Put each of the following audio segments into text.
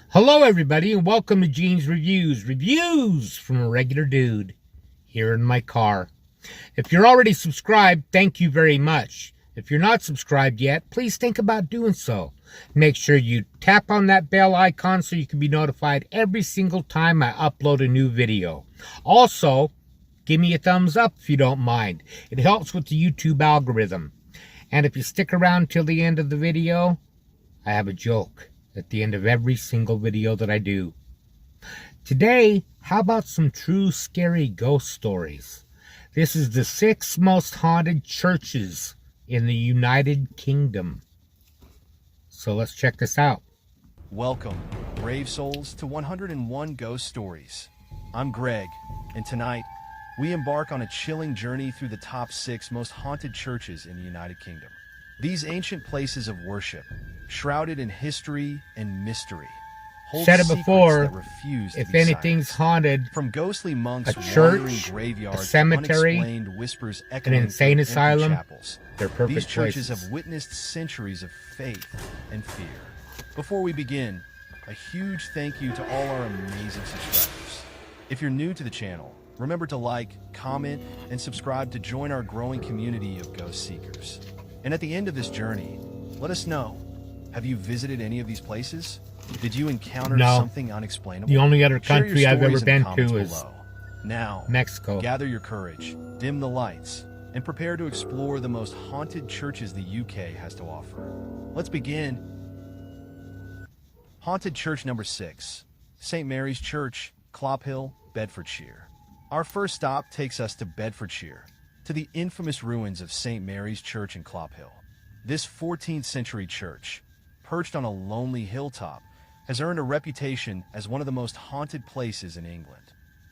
Hello everybody and welcome to Gene's Reviews from a regular dude here in my car. If you're already subscribed, thank you very much. If you're not subscribed yet, please think about doing so. Make sure you tap on that bell icon so you can be notified every single time I upload a new video. Also, give me a thumbs up if you don't mind. It helps with the YouTube algorithm. And if you stick around till the end of the video, I have a joke at the end of every single video that I do. Today, how about some true scary ghost stories? This is the 6 most haunted churches in the United Kingdom. So let's check this out. Welcome, brave souls, to 101 Ghost Stories. I'm Greg, and tonight, we embark on a chilling journey through the top 6 most haunted churches in the United Kingdom. These ancient places of worship, shrouded in history and mystery, hold Said it secrets before, that refuse to if be anything's silenced. haunted, From ghostly monks a church, wandering graveyards, a cemetery, to unexplained whispers an echoing insane through asylum, empty chapels, they're perfect these churches places. have witnessed centuries of faith and fear. Before we begin, a huge thank you to all our amazing subscribers. If you're new to the channel, remember to like, comment, and subscribe to join our growing community of ghost seekers. And at the end of this journey, let us know, have you visited any of these places? Did you encounter something unexplainable? The only other Share your country I've ever stories in the been comments to is below. Now, Mexico. gather your courage, dim the lights, and prepare to explore the most haunted churches the UK has to offer. Let's begin. Haunted Church number 6, St. Mary's Church, Clophill, Bedfordshire. Our first stop takes us to Bedfordshire, to the infamous ruins of St. Mary's Church in Clophill. This 14th century church, perched on a lonely hilltop, has earned a reputation as one of the most haunted places in England.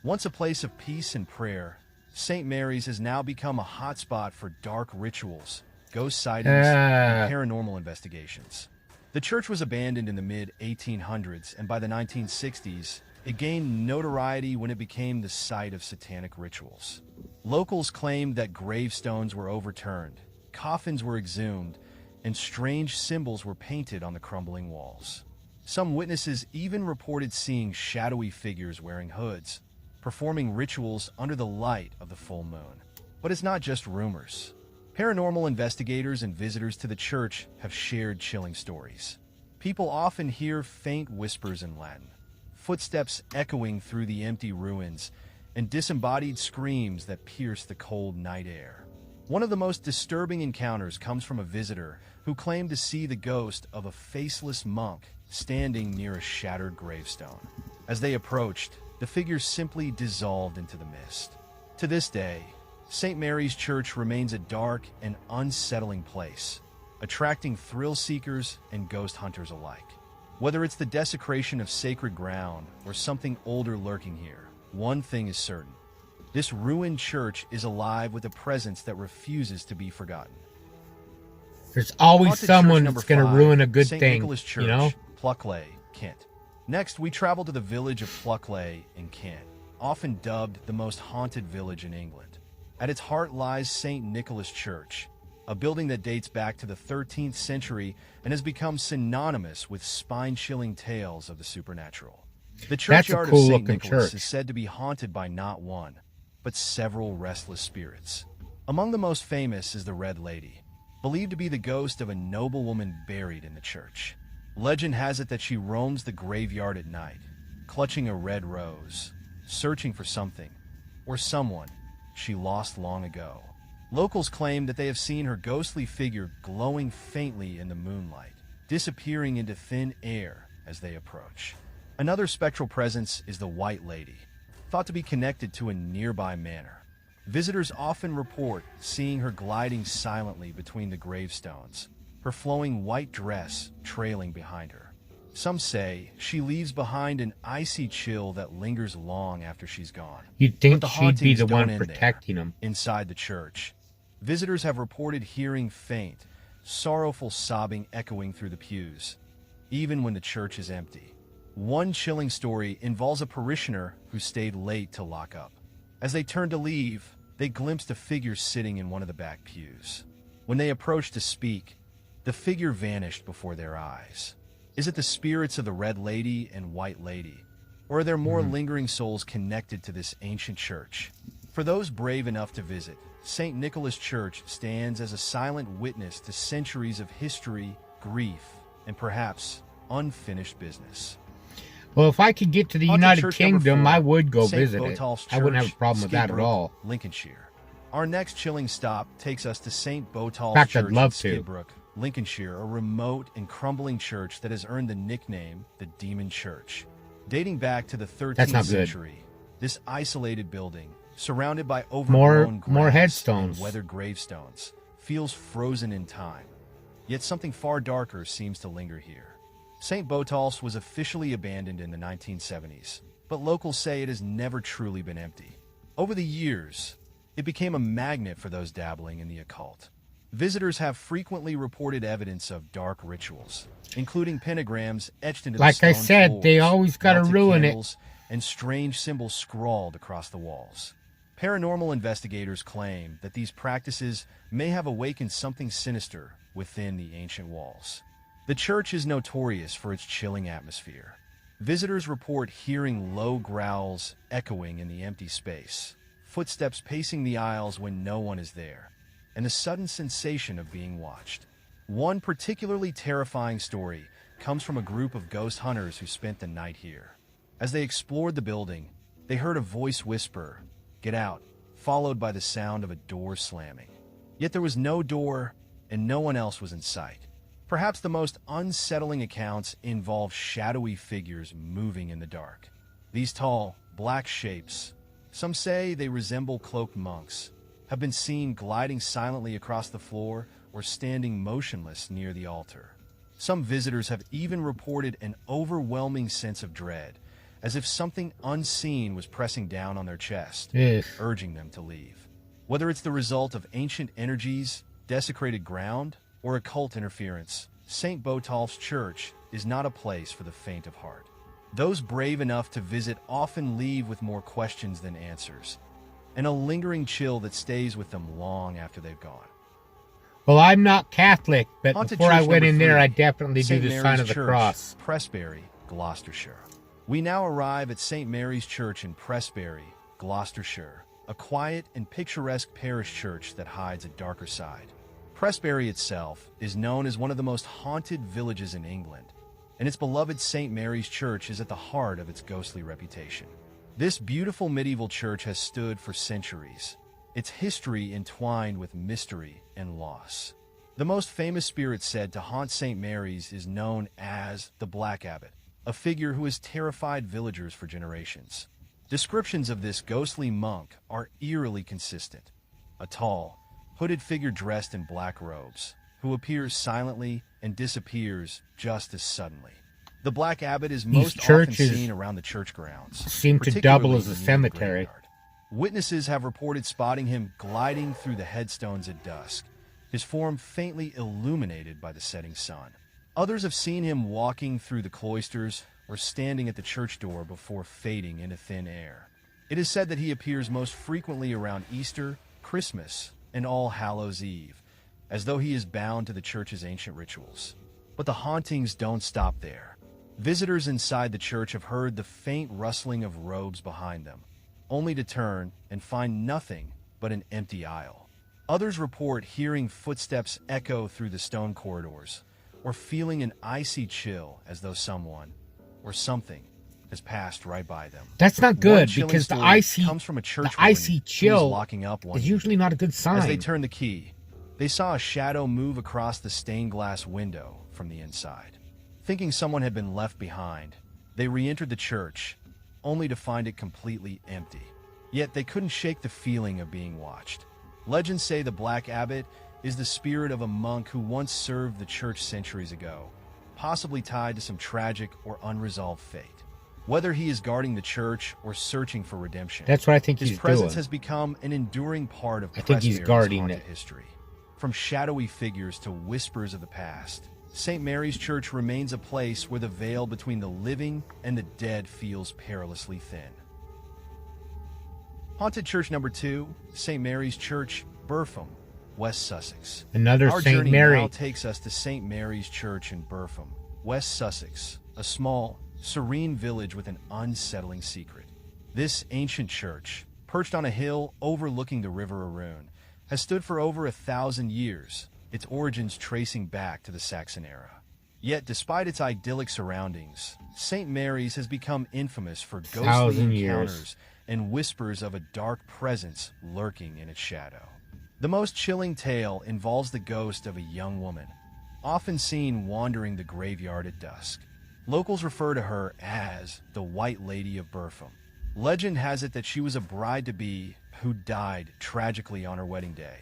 Once a place of peace and prayer, St. Mary's has now become a hotspot for dark rituals, ghost sightings, and paranormal investigations. The church was abandoned in the mid-1800s, and by the 1960s, it gained notoriety when it became the site of satanic rituals. Locals claimed that gravestones were overturned, coffins were exhumed, and strange symbols were painted on the crumbling walls. Some witnesses even reported seeing shadowy figures wearing hoods, performing rituals under the light of the full moon. But it's not just rumors. Paranormal investigators and visitors to the church have shared chilling stories. People often hear faint whispers in Latin, footsteps echoing through the empty ruins, and disembodied screams that pierce the cold night air. One of the most disturbing encounters comes from a visitor who claimed to see the ghost of a faceless monk standing near a shattered gravestone. As they approached, the figure simply dissolved into the mist. To this day, St. Mary's Church remains a dark and unsettling place, attracting thrill seekers and ghost hunters alike. Whether it's the desecration of sacred ground or something older lurking here, one thing is certain. This ruined church is alive with a presence that refuses to be forgotten. There's always Haunted someone Church that's going to number 5, ruin a good St. thing, Nicholas Church, you know? Pluckley, Kent. Next, we travel to the village of Pluckley in Kent, often dubbed the most haunted village in England. At its heart lies St. Nicholas Church, a building that dates back to the 13th century and has become synonymous with spine-chilling tales of the supernatural. The churchyard of St. Nicholas is said to be haunted by not one, but several restless spirits. Among the most famous is the Red Lady, believed to be the ghost of a noblewoman buried in the church. Legend has it that she roams the graveyard at night, clutching a red rose, searching for something, or someone, she lost long ago. Locals claim that they have seen her ghostly figure glowing faintly in the moonlight, disappearing into thin air as they approach. Another spectral presence is the White Lady, thought to be connected to a nearby manor. Visitors often report seeing her gliding silently between the gravestones, her flowing white dress trailing behind her. Some say she leaves behind an icy chill that lingers long after she's gone. You'd think But the she'd be hauntings the one don't end protecting there. them. Inside the church, visitors have reported hearing faint, sorrowful sobbing echoing through the pews, even when the church is empty. One chilling story involves a parishioner who stayed late to lock up. As they turned to leave, they glimpsed a figure sitting in one of the back pews. When they approached to speak, the figure vanished before their eyes. Is it the spirits of the Red Lady and White Lady? Or are there more lingering souls connected to this ancient church? For those brave enough to visit, St. Nicholas Church stands as a silent witness to centuries of history, grief, and perhaps unfinished business. Well, if I could get to the Haunted United Church number Kingdom, 4, I would go St. visit it. Botolph's I wouldn't have a Church, problem with that at Skidbrook, all. Lincolnshire. Our next chilling stop takes us to St. Botolph's In fact, Church I'd love in to. Skidbrook, Lincolnshire, a remote and crumbling church that has earned the nickname the Demon Church. Dating back to the 13th That's not good. century, this isolated building, surrounded by overgrown More grass headstones. and weathered gravestones, feels frozen in time. Yet something far darker seems to linger here. St. Botolph's was officially abandoned in the 1970s, but locals say it has never truly been empty. Over the years, it became a magnet for those dabbling in the occult. Visitors have frequently reported evidence of dark rituals, including pentagrams etched into the Like I stone said, they floors, always gotta melted ruin it. candles, and strange symbols scrawled across the walls. Paranormal investigators claim that these practices may have awakened something sinister within the ancient walls. The church is notorious for its chilling atmosphere. Visitors report hearing low growls echoing in the empty space, footsteps pacing the aisles when no one is there, and a sudden sensation of being watched. One particularly terrifying story comes from a group of ghost hunters who spent the night here. As they explored the building, they heard a voice whisper, "Get out," followed by the sound of a door slamming. Yet there was no door, and no one else was in sight. Perhaps the most unsettling accounts involve shadowy figures moving in the dark. These tall, black shapes, some say they resemble cloaked monks, have been seen gliding silently across the floor or standing motionless near the altar. Some visitors have even reported an overwhelming sense of dread, as if something unseen was pressing down on their chest, Ugh. urging them to leave. Whether it's the result of ancient energies, desecrated ground, or occult interference, St. Botolph's Church is not a place for the faint of heart. Those brave enough to visit often leave with more questions than answers, and a lingering chill that stays with them long after they've gone. Well, I'm not Catholic, but Haunted before I Church went number in there, 3, I definitely do St. the Mary's sign of the Church, cross. Pressbury, Gloucestershire. We now arrive at St. Mary's Church in Pressbury, Gloucestershire, a quiet and picturesque parish church that hides a darker side. Pressbury itself is known as one of the most haunted villages in England, and its beloved St. Mary's Church is at the heart of its ghostly reputation. This beautiful medieval church has stood for centuries, its history entwined with mystery and loss. The most famous spirit said to haunt St. Mary's is known as the Black Abbot, a figure who has terrified villagers for generations. Descriptions of this ghostly monk are eerily consistent. A tall, hooded figure dressed in black robes, who appears silently and disappears just as suddenly. The Black Abbot is most often churches seen around the church grounds, seem to double as a particularly near the cemetery. graveyard. Witnesses have reported spotting him gliding through the headstones at dusk, his form faintly illuminated by the setting sun. Others have seen him walking through the cloisters or standing at the church door before fading into thin air. It is said that he appears most frequently around Easter, Christmas, and All Hallows Eve, as though he is bound to the church's ancient rituals. But the hauntings don't stop there. Visitors inside the church have heard the faint rustling of robes behind them, only to turn and find nothing but an empty aisle. Others report hearing footsteps echo through the stone corridors, or feeling an icy chill as though someone or something has passed right by them. That's not One good chilling because the story icy, comes from a church the icy woman who was chill locking up one is usually not a good sign. As they turned the key, they saw a shadow move across the stained glass window from the inside. Thinking someone had been left behind, they re-entered the church, only to find it completely empty. Yet they couldn't shake the feeling of being watched. Legends say the Black Abbot is the spirit of a monk who once served the church centuries ago, possibly tied to some tragic or unresolved fate. Whether he is guarding the church or searching for redemption, That's what I think his he's presence doing. has become an enduring part of I think he's Pressbury's guarding haunted it. history. From shadowy figures to whispers of the past, St. Mary's Church remains a place where the veil between the living and the dead feels perilously thin. Haunted Church number 2, St. Mary's Church, Burpham, West Sussex. Another Our St. journey Mary. now takes us to St. Mary's Church in Burpham, West Sussex, a small, serene village with an unsettling secret. This ancient church, perched on a hill overlooking the River Arun, has stood for over 1,000 years, its origins tracing back to the Saxon era. Yet, despite its idyllic surroundings, St. Mary's has become infamous for ghostly 1,000 years. encounters and whispers of a dark presence lurking in its shadow. The most chilling tale involves the ghost of a young woman, often seen wandering the graveyard at dusk. Locals refer to her as the White Lady of Burpham. Legend has it that she was a bride-to-be who died tragically on her wedding day.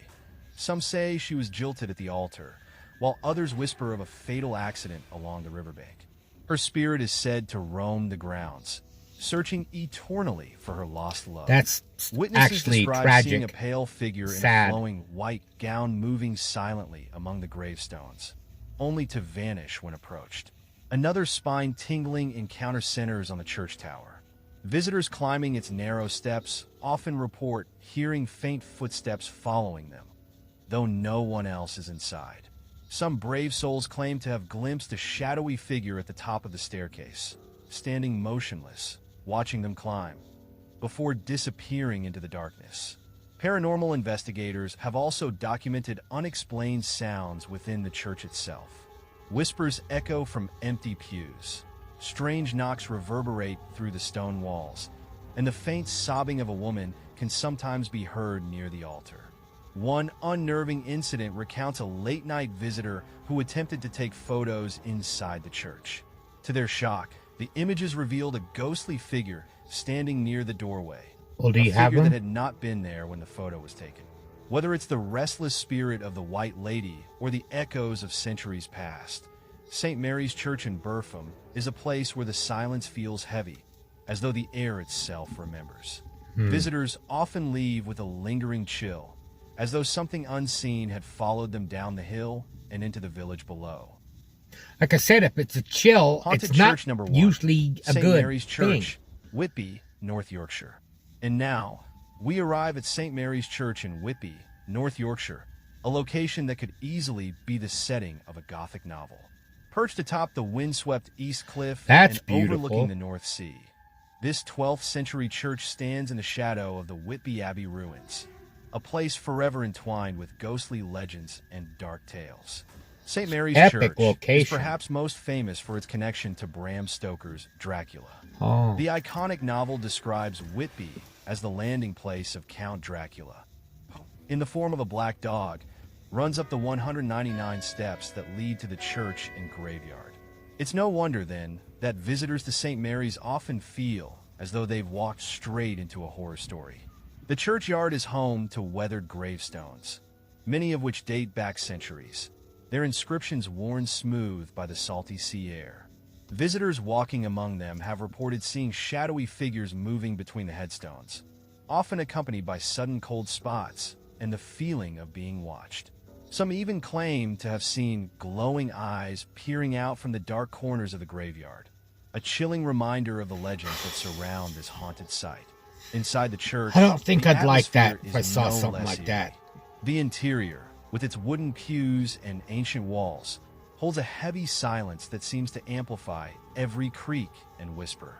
Some say she was jilted at the altar, while others whisper of a fatal accident along the riverbank. Her spirit is said to roam the grounds, searching eternally for her lost love. That's Witnesses actually describe seeing a tragic. pale figure in Sad. a flowing white gown moving silently among the gravestones, only to vanish when approached. Another spine-tingling encounter centers on the church tower. Visitors climbing its narrow steps often report hearing faint footsteps following them, though no one else is inside. Some brave souls claim to have glimpsed a shadowy figure at the top of the staircase, standing motionless, watching them climb, before disappearing into the darkness. Paranormal investigators have also documented unexplained sounds within the church itself. Whispers echo from empty pews, strange knocks reverberate through the stone walls, and the faint sobbing of a woman can sometimes be heard near the altar. One unnerving incident recounts a late-night visitor who attempted to take photos inside the church. To their shock, the images revealed a ghostly figure standing near the doorway, Well, do a you have figure that them? had not been there when the photo was taken. Whether it's the restless spirit of the White Lady or the echoes of centuries past, St. Mary's Church in Burpham is a place where the silence feels heavy, as though the air itself remembers. Visitors often leave with a lingering chill, as though something unseen had followed them down the hill and into the village below. Like I said, if it's a chill, Haunted it's not Church number 1, usually a St. good Mary's thing. Church, Whitby, North Yorkshire. And now, we arrive at St. Mary's Church in Whitby, North Yorkshire, a location that could easily be the setting of a Gothic novel. Perched atop the windswept East Cliff That's and beautiful. overlooking the North Sea, this 12th century church stands in the shadow of the Whitby Abbey ruins, a place forever entwined with ghostly legends and dark tales. St. Mary's Epic Church location. is perhaps most famous for its connection to Bram Stoker's Dracula. Oh, The iconic novel describes Whitby as the landing place of Count Dracula. In the form of a black dog, runs up the 199 steps that lead to the church and graveyard. It's no wonder, then, that visitors to St. Mary's often feel as though they've walked straight into a horror story. The churchyard is home to weathered gravestones, many of which date back centuries, their inscriptions worn smooth by the salty sea air. Visitors walking among them have reported seeing shadowy figures moving between the headstones, often accompanied by sudden cold spots and the feeling of being watched. Some even claim to have seen glowing eyes peering out from the dark corners of the graveyard, a chilling reminder of the legends that surround this haunted site. Inside the church, I don't think the I'd like that atmosphere if I is saw no something less like eerie. that. The interior, with its wooden pews and ancient walls, holds a heavy silence that seems to amplify every creak and whisper.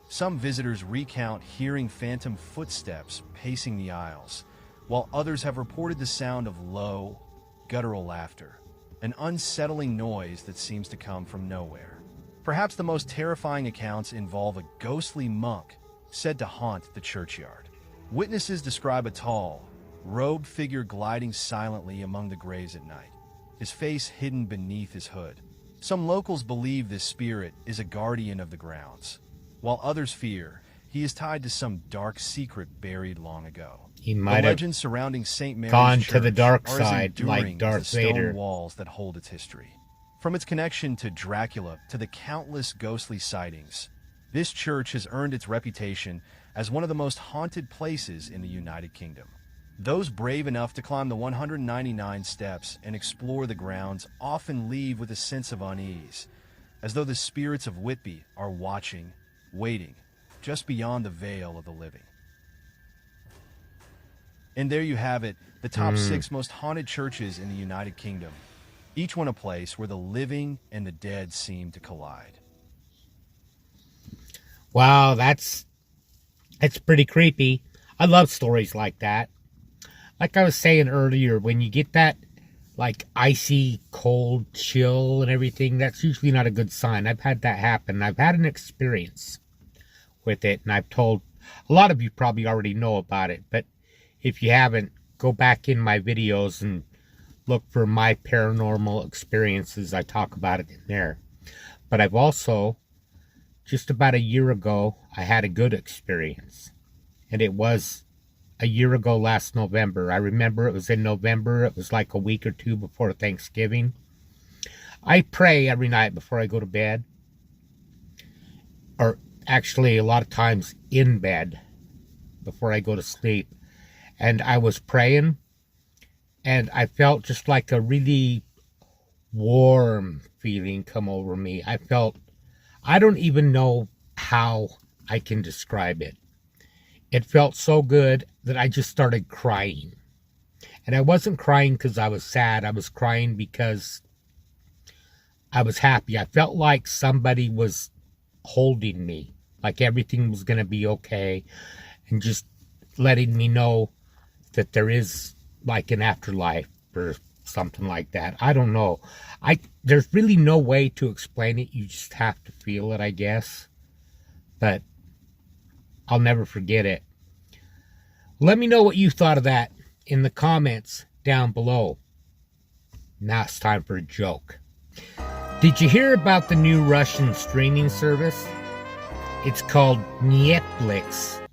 Some visitors recount hearing phantom footsteps pacing the aisles, while others have reported the sound of low, guttural laughter, an unsettling noise that seems to come from nowhere. Perhaps the most terrifying accounts involve a ghostly monk said to haunt the churchyard. Witnesses describe a tall, robed figure gliding silently among the graves at night, his face hidden beneath his hood. Some locals believe this spirit is a guardian of the grounds, while others fear he is tied to some dark secret buried long ago. He The might have legends surrounding St. Mary's gone Church to the dark are as side like enduring Darth as the stone Vader. walls that hold its history. From its connection to Dracula to the countless ghostly sightings, this church has earned its reputation as one of the most haunted places in the United Kingdom. Those brave enough to climb the 199 steps and explore the grounds often leave with a sense of unease, as though the spirits of Whitby are watching, waiting, just beyond the veil of the living. And there you have it, the top 6 most haunted churches in the United Kingdom. Each one a place where the living and the dead seem to collide. Wow, that's pretty creepy. I love stories like that. Like I was saying earlier, when you get that like icy cold chill and everything, that's usually not a good sign. I've had that happen. I've had an experience with it, and I've told a lot of you probably already know about it, but if you haven't, go back in my videos and look for my paranormal experiences. I talk about it in there. But I've also, just about a year ago, I had a good experience. And it was a year ago last November. I remember it was in November. It was like a week or two before Thanksgiving. I pray every night before I go to bed. Or actually, a lot of times in bed before I go to sleep. And I was praying, and I felt just like a really warm feeling come over me. I don't even know how I can describe it. It felt so good that I just started crying. And I wasn't crying because I was sad. I was crying because I was happy. I felt like somebody was holding me, like everything was going to be okay, and just letting me know that there is like an afterlife or something like that. I don't know. There's really no way to explain it. You just have to feel it, I guess. But I'll never forget it. Let me know what you thought of that in the comments down below. Now it's time for a joke. Did you hear about the new Russian streaming service? It's called Netflix.